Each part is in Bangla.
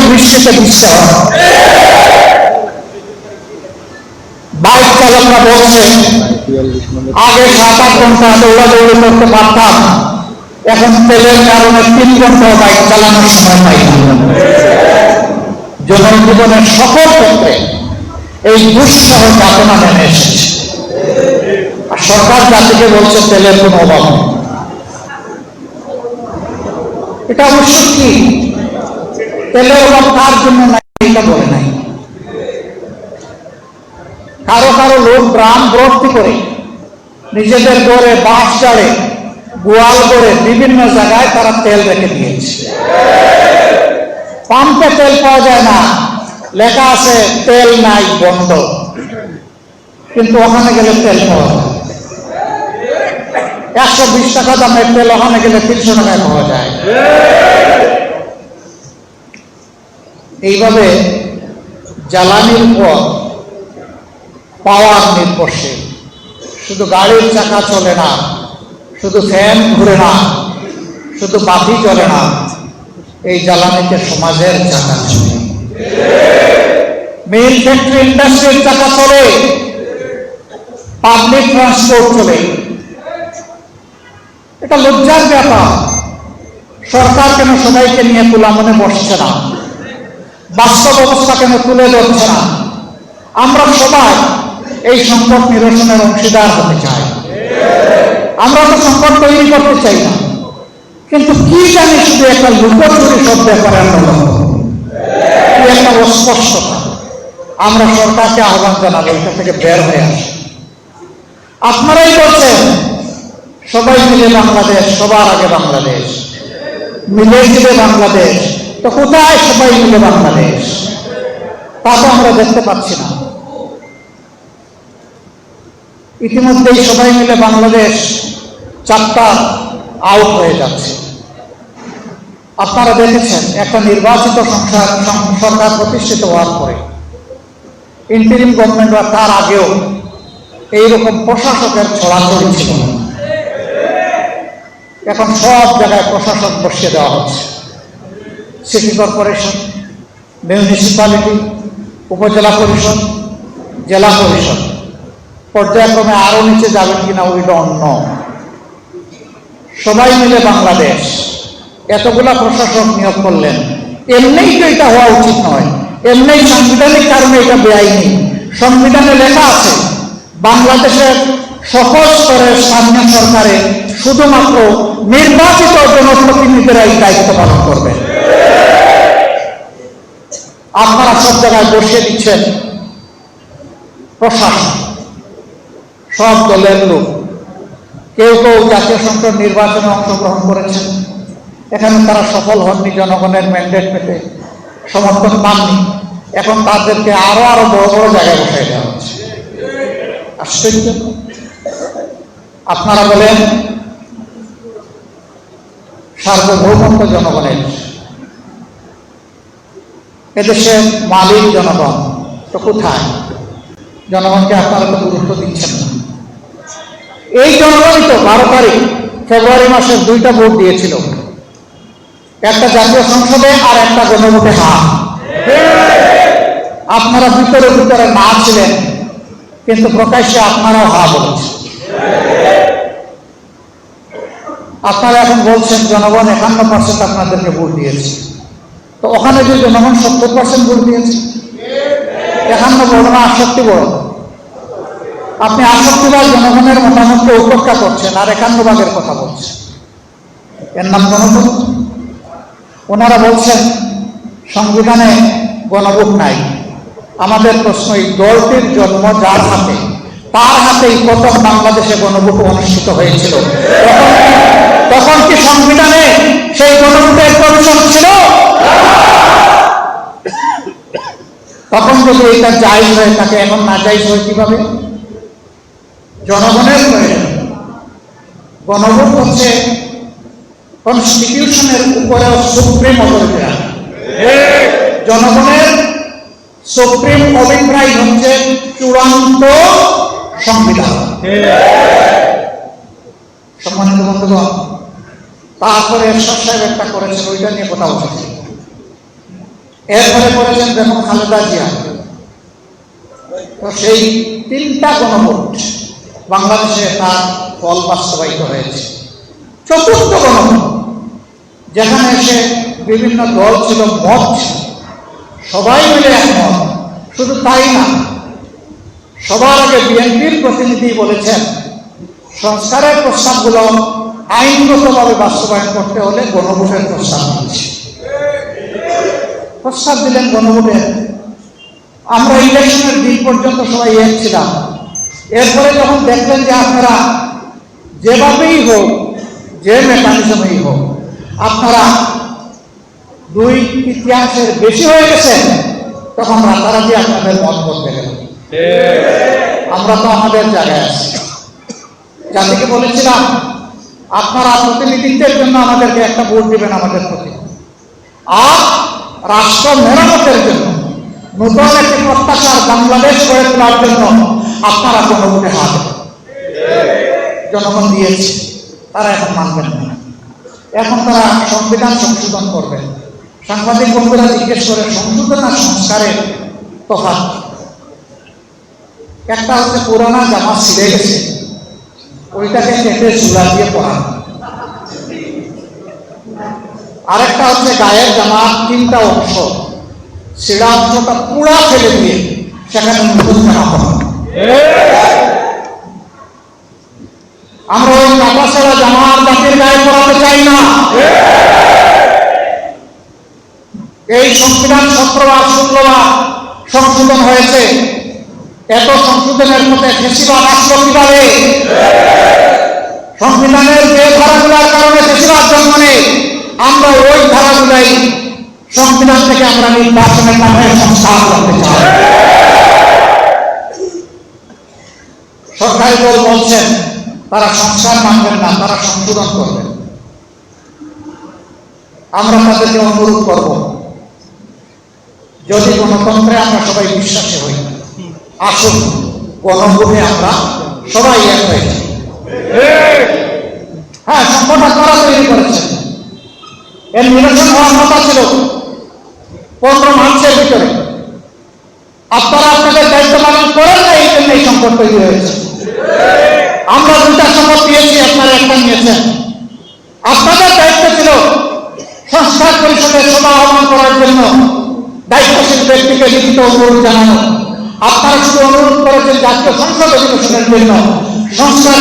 বৃষ্টিতে ভিজতে হয়। বাইক চালকরা বলছে আগে 7-8 ঘন্টা দৌড়াদৌড়ি করতে পারতাম, এখন তেলের কারণে 3 ঘন্টা বাইক চালানোর সময় পাই না। জনজীবনের সকল ক্ষেত্রে এই দুঃসহ যাতনা নেমে এসেছে, আর সরকার জাতিকে বলছে তেলের কোনো অভাব নেই। এটা অবশ্য কি তেলের অভাব কার জন্য নাই এটা বলে নাই। কারো কারো লোক ড্রাম ভর্তি করে নিজেদের ঘরে বাঁশ জাড়ে গোয়াল করে বিভিন্ন জায়গায় তারা তেল রেখে দিয়েছে। পাম্পে তেল পাওয়া যায় না, লেখা আছে তেল নাই বন্ধ, কিন্তু ওখানে গেলে তেল পাওয়া যায়। 120 টাকা দামের তেল ওখানে গেলে 300 টাকায় পাওয়া যায়। এইভাবে জ্বালানির পর পাওয়ার নির্ভরশীল। শুধু গাড়ির চাকা চলে না, শুধু ফ্যান ঘুরে না, শুধু বাতি চলে না, এই জ্বালানিতে সমাজের চাকা চলে, মিল ফ্যাক্টরি ইন্ডাস্ট্রির চাকা চলে, পাবলিক ট্রান্সপোর্ট চলে। এটা লজ্জার ব্যাপার, সরকার কেন সবাইকে নিয়ে তুলা মনে বসছে না, বাস্তব অবস্থা কেন তুলে ধরছে না। আমরা সবাই এই সংকট নিরসনের অংশীদার হতে চাই, আমরা তো সংকট তৈরি করতে চাই না, কিন্তু কি জানি শুধু একটা লুকোচুরি সব ব্যাপারে কি একটা অস্পষ্টতা। আমরা সরকারকে আহ্বান জানাবো এটা থেকে বের হয়ে আসে। আপনারাই বলছেন সবাই মিলে বাংলাদেশ, সবার আগে বাংলাদেশ, মিলে মিলে বাংলাদেশ। তো কোথায় সবাই মিলে বাংলাদেশ? তা তো আমরা দেখতে পাচ্ছি না। ইতিমধ্যেই সবাই মিলে বাংলাদেশ চ্যাপ্টার আউট হয়ে যাচ্ছে। আপনারা দেখেছেন একটা নির্বাচিত সরকার প্রতিষ্ঠিত হওয়ার পরে ইন্টারিম গভর্নমেন্ট বা তার আগেও এইরকম প্রশাসকের ছড়াছড়ি ছিল। এখন সব জায়গায় প্রশাসক বসিয়ে দেওয়া হচ্ছে। সিটি কর্পোরেশন, মিউনিসিপ্যালিটি, উপজেলা পরিষদ, জেলা পরিষদ, পর্যায়ক্রমে আরো নিচে যাবেন কিনা ওই অন্য। সবাই মিলে বাংলাদেশ এতগুলা প্রশাসক নিয়োগ করলেন, এমনিই তো এটা হওয়া উচিত নয়, এমনি সাংবিধানিক কারণে এটা বেআইনি। সংবিধানে লেখা আছে বাংলাদেশের সকল স্তরের স্থানীয় সরকারে শুধুমাত্র নির্বাচিত জনপ্রতিনিধিরাই দায়িত্ব পালন করবে। আপনারা সব জায়গায় বসিয়ে দিচ্ছেন প্রশাসন, সব দলের লোক। কেউ কেউ জাতীয় সংসদ নির্বাচনে অংশগ্রহণ করেছেন, এখানে তারা সফল হননি, জনগণের ম্যান্ডেট পেতে সমর্থন পাননি। এখন তাদেরকে আরো আরো বড় বড় জায়গায় বসাই দেওয়া হচ্ছে। আশ্চর্য। আপনারা বলেন সার্বভৌমত্ব জনগণের, এদেশের মালিক জনগণ, তো কোথায়? জনগণকে আপনারা তো গুরুত্ব দিচ্ছেন না। এই জনগণই তো 12 তারিখ ফেব্রুয়ারি মাসের 2টা ভোট দিয়েছিল, একটা জাতীয় সংসদে আর একটা গণভোটে হা। আপনারা ভিতরে ভিতরে না ছিলেন, কিন্তু প্রকাশ্যে আপনারাও হা বলেছেন। আপনারা এখন বলছেন জনগণ 51% আপনাদেরকে ভোট দিয়েছে, তো ওখানে যে জনগণ 70% ভোট দিয়েছে, 51 বড় না 68 বড়? আপনি 68 ভাগ জনগণের মতামতকে উপেক্ষা করছেন আর 51 ভাগের কথা বলছেন, এর নাম গণভোট? ওনারা বলছেন সংবিধানে গণভোট নাই। আমাদের প্রশ্ন, এই দলটির জন্ম যার হাতে, তার হাতেই প্রথম বাংলাদেশে গণভোট অনুষ্ঠিত হয়েছিল, তখন কি সংবিধানে সেই গণভোটের প্রয়োজন ছিল? তখন যদি এটা জায়েজ হয়ে থাকে, এখন না জায়েজ হয় কিভাবে? জনগণের প্রয়োজন। গণভোট হচ্ছে কনস্টিটিউশনের উপরে সুপ্রিম অথরিটি। জনগণের সুপ্রিম অভিপ্রায় হচ্ছে চূড়ান্ত সংবিধান। সম্মানিত বন্ধুগণ, তারপরে এরশাদ সাহেব একটা করেছেন, ওইটা নিয়ে কথা বলছি। এরপরে করেছেন বেগম খালেদা জিয়া। তো সেই 3টা গণভোট বাংলাদেশে তার ফল বাস্তবায়িত হয়েছে। 4র্থ গণভোট, যেখানে এসে বিভিন্ন দল ছিল, মত ছিল, সবাই মিলে একমত। শুধু তাই না, সবার আগে বিএনপির প্রতিনিধি বলেছেন সংস্কারের প্রস্তাবগুলো আইনগতভাবে বাস্তবায়ন করতে হলে গণভোটের প্রস্তাব দিলেন গণভোটের। আমরা ইলেকশনের দিন পর্যন্ত সবাই এক ছিলাম। এরপরে যখন দেখলেন যে আপনারা যেভাবেই হোক, যে মেকানিজমেই হোক, আপনারা 2/3 বেশি হয়ে গেছেন, তখন রাতারাতি আপনাদের মত বলতে গেল। আমরা তো আমাদের জায়গায় আছি। যাদেরকে বলেছিলাম আপনারা প্রতিনিধিত্বের জন্য আমাদেরকে একটা ভোট দিবেন আমাদের প্রতি, আর রাষ্ট্র মেরামতের জন্য, নতুন একটি প্রত্যাশার বাংলাদেশ গড়ে তোলার জন্য আপনারা গণভোটে হাত জনগণ দিয়েছে। তারা এখন মানবেন না। এখন তারা সংবিধান সংশোধন করবেন। সাংবাদিক বন্ধুরা জিজ্ঞেস করে সংশোধন আর সংস্কারের তফাৎ। একটা হচ্ছে পুরানা জামা ছিঁড়ে গেছে, ওইটাকে কেটে ঝুলা দিয়ে পরানো। আরেকটা হচ্ছে গায়ের জামা 3টা অংশ, ছেঁড়া অংশটা পুরা ফেলে দিয়ে সেখানে নতুন জামা পরানো। আমরা ওই কাটা ছেঁড়া জামা আর জাতির গায়ে পরাতে চাই না। এই সংবিধান 17 বার 16 বার সংশোধন হয়েছে। এত সংশোধনের মধ্যে ফেসিবাদ আসলো কিভাবে? সংবিধানের যে ধারাগুলোর কারণে ফেসিবাদ জন্ম নেয়, আমরা ওই ধারাগুলাই সংবিধান থেকে আমরা নির্বাচনের নামে সংস্কার করতে চাই। সরকারি দল বলছেন তারা সংস্কার মানবেন না, তারা সংশোধন করবেন। আমরা তাদেরকে অনুরোধ করব, যদি গণতন্ত্রে আমরা সবাই বিশ্বাসী হই, আসুন গণভোটে আমরা সবাই এক হয়ে যাই। হ্যাঁ, সংকট আপনারা তৈরি করেছেন। এর নিরসন হওয়ার কথা ছিল 15 মার্চের ভিতরে। আপনারা আপনাদের দায়িত্ব পালন করেন না, এই জন্য এই সংকট তৈরি হয়েছে। আমরা 2টা শপথ দিয়েছি, আপনারা একটা নিয়েছেন। আপনাদের দায়িত্ব ছিল সংস্কার পরিষদের সভা আহ্বান করার জন্য দায়িত্বশীল ব্যক্তিকে লিখিত অনুরোধ জানানো। আপনারা শুধু অনুরোধ করেছেন জাতীয় সংসদ অধিবেশনের জন্য, সংস্কার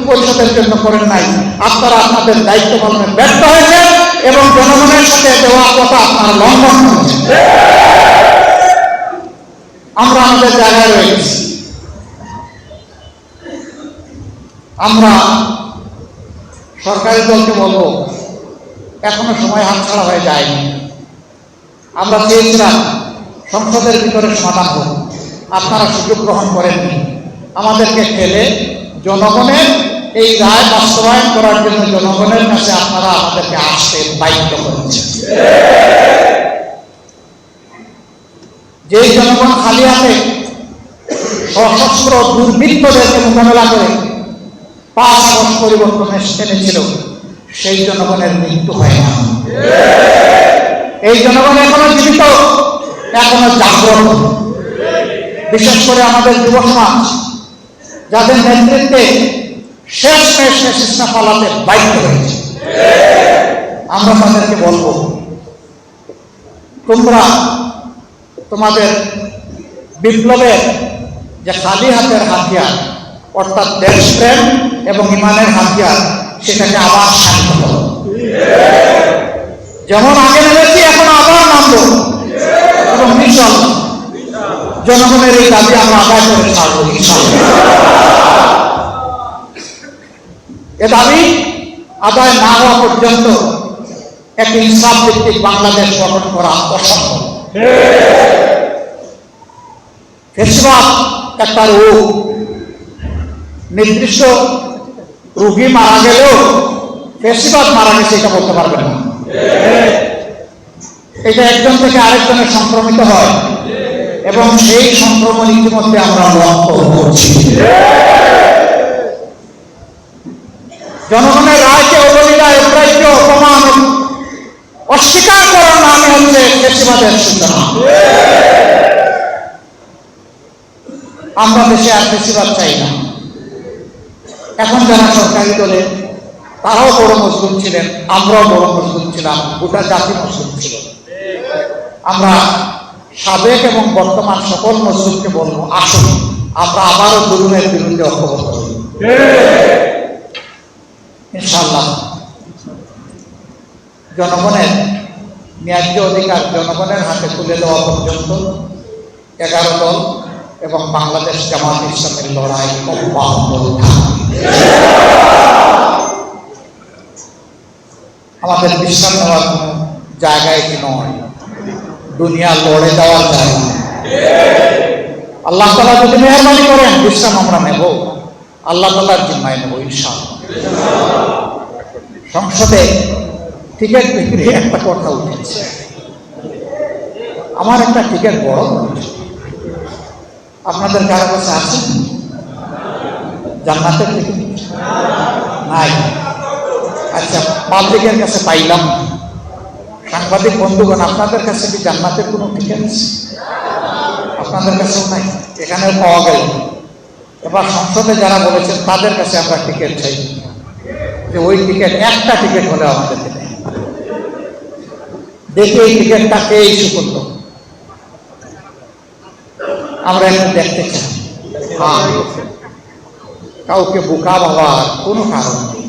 পরিষদের জন্য করেন নাই। আপনারা আপনাদের দায়িত্ব পালনে ব্যর্থ হয়েছেন এবং জনগণের সাথে দেওয়া কথা আপনারা লঙ্ঘন করেছেন। আমরা আমাদের জায়গায় রয়ে গেছি। আমরা সরকারি দলকে বলবো, এখনো সময় হাতছাড়া হয়ে যায়নি। আমরা চেয়েছিলাম সংসদের ভিতরে সমাধান হোক, আপনারা সুযোগ গ্রহণ করেননি। আমাদেরকে ফেলে জনগণের এই রায় বাস্তবায়ন করার জন্য জনগণের কাছে আপনারা আমাদেরকে আসতে বাধ্য করেছেন। যেই জনগণ খালি হাতে সশস্ত্র দুর্বৃত্তদেরকে মোকাবেলা করে 5 আগস্ট পরিবর্তন এনেছিল, সেই জনগণের মৃত্যু হয় না। এই জনগণ এখনো জীবিত, এখনো জাগ্রত। বিশেষ করে আমাদের যুব সমাজ, যাদের নেতৃত্বে শেষ চেষ্টা পালাতে বাধ্য হয়েছে, আমরা তাদেরকে বলবো, তোমরা তোমাদের বিপ্লবের যে খালি হাতের হাতিয়ার, অর্থাৎ দেশপ্রেম এবং ইমানের হাতিয়ার, সেটাকে আবার শান্ত করো। যেমন আগে নেমেছি, এখন আবার নামবো এবং ইনশাআল্লাহ জনগণের এই দাবি আমরা আদায় করে ছাড়বো। এ দাবি আদায় না হওয়া পর্যন্ত একটি ইনসাফ ভিত্তিক বাংলাদেশ গঠন করা অসম্ভব। ফেসিবাদ একটা রোগ, নির্দিষ্ট রোগী মারা গেলেও ফেসিবাদ মারা গেছে এটা বলতে পারবেন না। এটা একজন থেকে আরেকজনের সংক্রমিত হয় এবং সেই সংক্রমণ ইতিমধ্যে আমরা লক্ষ্য করছি। জনগণের রায়কে অবলীলায় অগ্রাহ্য, অপমান অস্বীকার করার নামে হচ্ছে ফ্যাসিবাদের সূচনা। আমরা দেশে আর ফ্যাসিবাদ চাই না। এখন যারা সরকারি দলে তারাও বড় মজলুম ছিলেন, আমরাও বড় মজলুম ছিলাম, গোটা জাতি মজলুম ছিল। আমরা সাবেক এবং বর্তমান সকল মজলুমকে বলবো, আসুন আমরা আবারও জুলুমের বিরুদ্ধে ঐক্যবদ্ধ হই। ইনশাআল্লাহ জনগণের ন্যায্য অধিকার জনগণের হাতে তুলে দেওয়া পর্যন্ত 11 দল এবং বাংলাদেশ জামাত ইসলামের লড়াই অব্যাহত থাকবে। আমাদের বিশ্রাম নেওয়ার কোনো জায়গায় কি নয়, দুনিয়া লড়ে দেওয়ার জায়গা। আল্লাহ তাআলা যদি মেহরবানি করেন বিশ্রাম আমরা নেব, আল্লাহ তাআলার জিম্মায় নেব ইনশাআল্লাহ। সংসদে টিকিট বিক্রি একটা কথা উঠেছে, আমার একটা টিকিট বড় আপনাদের কারো কাছে আছে? জান্নাতের টিকিট নাই? আচ্ছা, পাবলিকের কাছে পাইলাম। সাংবাদিক বন্ধুগণ, আপনাদের কাছে কি জান্নাতের কোনো টিকিট আছে? আপনাদের কাছেও নাই, এখানেও পাওয়া গেল। এবার সংসদে যারা বলেছেন তাদের কাছে আমরা টিকিট চাই, যে ওই টিকিট একটা টিকিট হলে আমাদের দেবে। দেখি এই টিকিটটা কে ইস্যু করলো, আমরা একটু দেখতে চাই। কাউকে বোকা ভাবার কোনো কারণ নেই।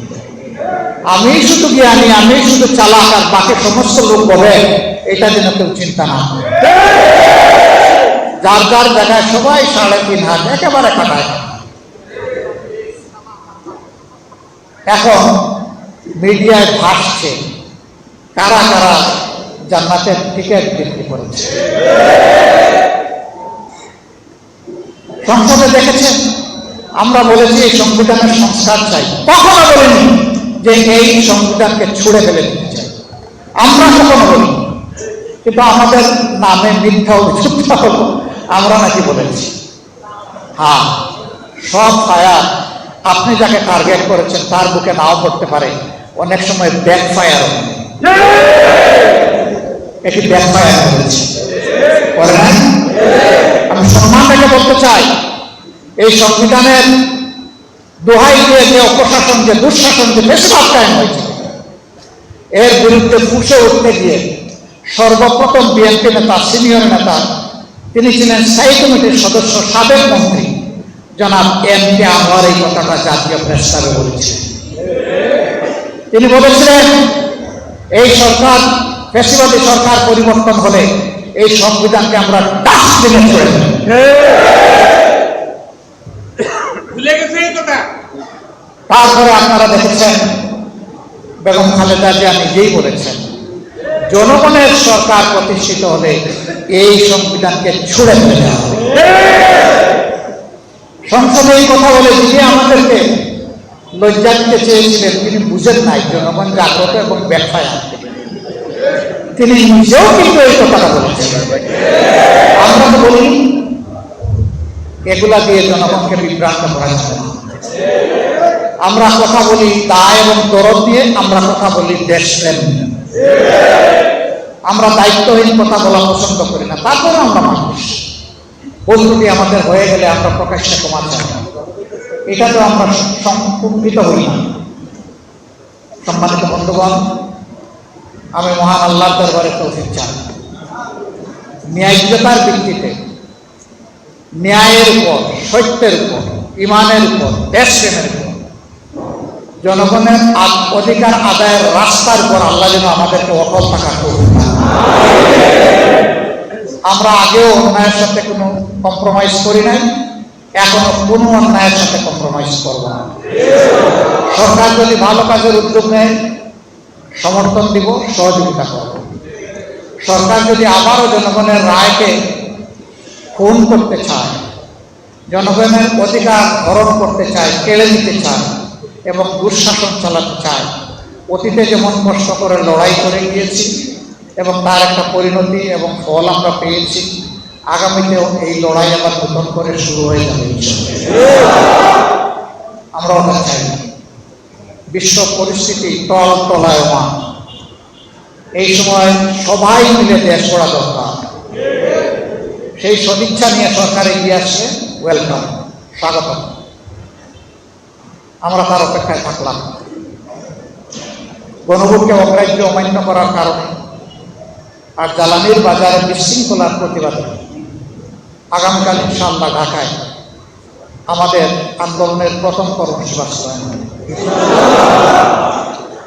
আমি শুধু জ্ঞানী, আমি শুধু চালাক, আর বাকি সমস্ত লোক বলে এটা যেন কেউ চিন্তা না করে। যার যার জায়গায় সবাই 3.5 হাত একেবারে কাটায়। এখন মিডিয়ায় ভাসছে কারা কারা জান্নাতের টিকিট বিক্রি করেছে। সংসদে দেখেছেন আমরা বলেছি এই সংবিধানের সংস্কার চাই, কখনো বলিনি যে এই সংবিধানকে ছুঁড়ে ফেলে দিতে চাই, আমরা কখনো বলি। কিন্তু আমাদের নামে মিথ্যা অভিযুক্ত হলো আমরা নাকি বলেছি। হ্যাঁ, সব ফায়ার আপনি যাকে টার্গেট করেছেন তার বুকে নাও পড়তে পারে, অনেক সময় ব্যাক ফায়ার, এটি ব্যাক ফায়ার করেছে, করে নাই? আমি সম্মান রেখে বলতে চাই, এই সংবিধানের দোহাই দিয়ে যে অপশাসন, যে দুঃশাসন, যে ফ্যাসিবাদ কায়েম হয়েছে, এর বিরুদ্ধে ফুঁসে উঠতে গিয়ে সর্বপ্রথম বিএনপি নেতা, সিনিয়র নেতা, তিনি ছিলেন স্থায়ী কমিটির সদস্য, সাবেক মন্ত্রী জনাব এম.কে. আনোয়ার এই কথাটা জাতীয় প্রেস ক্লাবে বলেছিলেন। তিনি বলেছিলেন এই সরকার, ফ্যাসিবাদী সরকার পরিবর্তন হলে এই সংবিধানকে আমরা ডাস্টবিনে ছুঁড়ে দেব। তারপরে আপনারা দেখেছেন বেগম খালেদা জিয়া নিজেই বলেছেন জনগণের সরকার প্রতিষ্ঠিত হলে এই সংবিধানকে ছুঁড়ে ফেলে দেওয়া হবে। সংসদে এই কথা বলে যিনি আমাদেরকে লজ্জা দিতে চেয়েছিলেন তিনি বুঝেন নাই জনগণ জাগ্রত এবং ব্যাখ্যায় আসবে। তিনি নিজেও কিন্তু এই কথাটা বলেছেন, আমরা তো বলি এগুলা দিয়ে জনগণকে বিভ্রান্ত করা যাবে না। আমরা কথা বলি দায় এবং দরদ দিয়ে, আমরা কথা বলি দেশপ্রেম। আমরা দায়িত্বহীন কথা বলা পছন্দ করি না, তারপরে আমরা মানুষ। বন্ধুটি আমাদের হয়ে গেলে আমরা প্রকাশ্যে ক্ষমা চাই, এটা তো আমরা সংকুণ্ঠিত হই না। সম্মানিত বন্ধুগণ, আমি মহান আল্লাহর দরবারে তৌফিক চাই, ন্যায্যতার ভিত্তিতে, ন্যায়ের উপর, সত্যের উপর, ইমানের উপর, দেশপ্রেমের উপর, জনগণের অধিকার আদায়ের রাস্তার উপর আল্লাহ যেন আমাদেরকে অটল থাকার তৌফিক দান। আমরা আগেও অন্যায়ের সাথে কোনো কম্প্রোমাইজ করি নাই, এখনো কোনো অন্যায়ের সাথে কম্প্রোমাইজ করব না। সরকার যদি ভালো কাজের উদ্যোগ নেয় সমর্থন দিব, সহযোগিতা করব। সরকার যদি আবারও জনগণের রায়কে খুন করতে চায়, জনগণের অধিকার হরণ করতে চায়, কেড়ে নিতে চায় এবং দুঃশাসন চালাতে চায়, অতীতে যেমন কষ্ট করে লড়াই করে গিয়েছি এবং তার একটা পরিণতি এবং ফল আমরা পেয়েছি, আগামীতেও এই লড়াই আবার নতুন করে শুরু হয়ে যাবে। আমরা ওটা চাই। বিশ্ব পরিস্থিতি টলটলায়মান, এই সময় সবাই মিলে দেশ গড়া দরকার। সেই সদিচ্ছা নিয়ে সরকার এগিয়ে আসছে, ওয়েলকাম, স্বাগত। আমরা তার অপেক্ষায় থাকলাম। গণভোটকে অগ্রাহ্য অমান্য করার কারণে আর জ্বালানির বাজারে বিশৃঙ্খলার প্রতিবাদে আগামীকাল ইনশাআল্লাহ ঢাকায় আমাদের আন্দোলনের প্রথম কর্মসূচি বাস্তবায়ন হবে।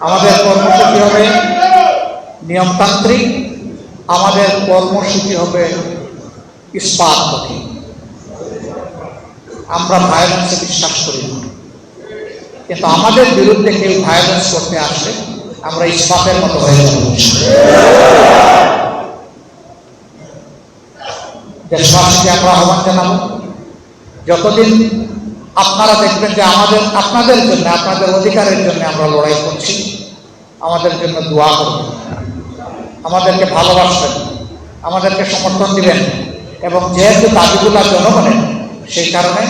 আমাদের কর্মসূচি হবে নিয়মতান্ত্রিক, আমাদের কর্মসূচি হবে ইস্পাতপন্থী। আমরা ভায়োলেন্সে বিশ্বাস করি না, কিন্তু আমাদের বিরুদ্ধে কেউ ভায়োলেন্স করতে আসলে আমরা ইস্পাতের মতো হয়ে যাব। দেশবাসীকে আমরা আহ্বান জানাবো, যতদিন আপনারা দেখবেন যে আপনাদের জন্য, আপনাদের অধিকারের জন্য আমরা লড়াই করছি, আমাদের জন্য দোয়া করবেন, আমাদেরকে ভালোবাসবেন, আমাদেরকে সমর্থন দিবেন। এবং যেহেতু দাবিগুলো জনগণের, সেই কারণে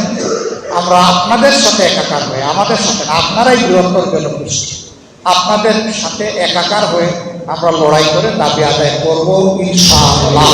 আমরা আপনাদের সাথে একাকার হয়ে, আমাদের সাথে না, আপনারাই বৃহত্তর জনগোষ্ঠী, আপনাদের সাথে একাকার হয়ে আমরা লড়াই করে দাবি আদায় করব ইনশাআল্লাহ।